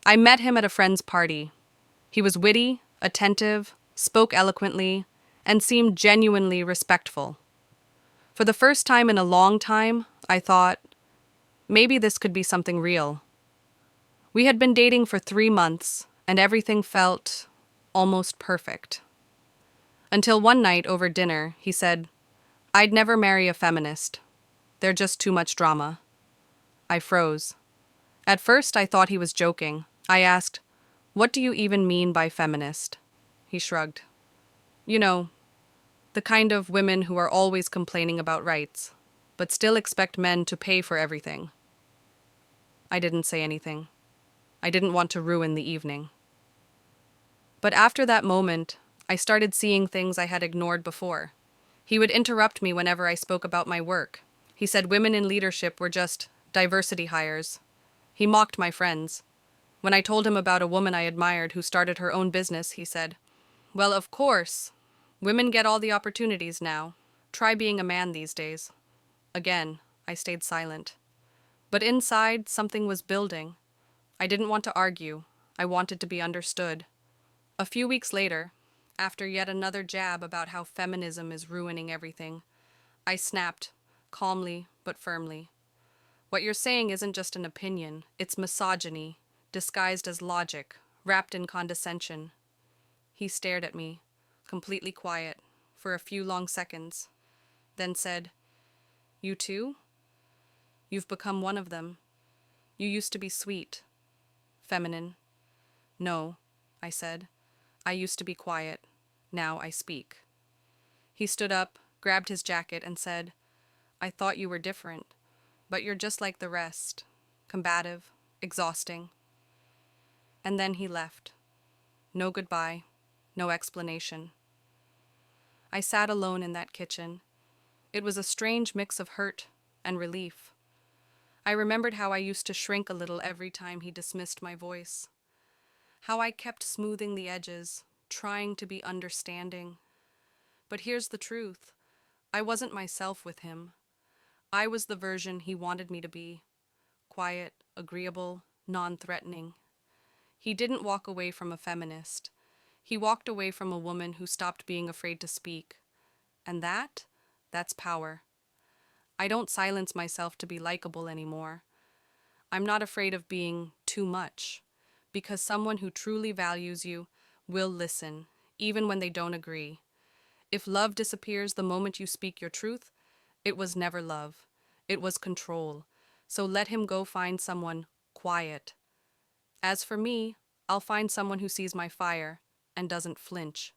I met him at a friend's party. He was witty, attentive, spoke eloquently, and seemed genuinely respectful. For the first time in a long time, I thought, maybe this could be something real. We had been dating for 3 months, and everything felt almost perfect. Until one night over dinner, he said, "I'd never marry a feminist. They're just too much drama." I froze. At first, I thought he was joking. I asked, "What do you even mean by feminist?" He shrugged. "You know, the kind of women who are always complaining about rights, but still expect men to pay for everything." I didn't say anything. I didn't want to ruin the evening. But after that moment, I started seeing things I had ignored before. He would interrupt me whenever I spoke about my work. He said women in leadership were just diversity hires. He mocked my friends. When I told him about a woman I admired who started her own business, he said, "Well, of course. Women get all the opportunities now. Try being a man these days." Again, I stayed silent. But inside, something was building. I didn't want to argue. I wanted to be understood. A few weeks later, after yet another jab about how feminism is ruining everything, I snapped, calmly but firmly. "What you're saying isn't just an opinion, it's misogyny, disguised as logic, wrapped in condescension." He stared at me, completely quiet, for a few long seconds, then said, "You too? You've become one of them. You used to be sweet, feminine." "No," I said. "I used to be quiet. Now I speak." He stood up, grabbed his jacket, and said, "I thought you were different, but you're just like the rest, combative, exhausting." And then he left. No goodbye, no explanation. I sat alone in that kitchen. It was a strange mix of hurt and relief. I remembered how I used to shrink a little every time he dismissed my voice. How I kept smoothing the edges, trying to be understanding. But here's the truth. I wasn't myself with him. I was the version he wanted me to be. Quiet, agreeable, non-threatening. He didn't walk away from a feminist. He walked away from a woman who stopped being afraid to speak. And that's power. I don't silence myself to be likable anymore. I'm not afraid of being too much, because someone who truly values you will listen, even when they don't agree. If love disappears the moment you speak your truth, it was never love. It was control. So let him go find someone quiet. As for me, I'll find someone who sees my fire and doesn't flinch.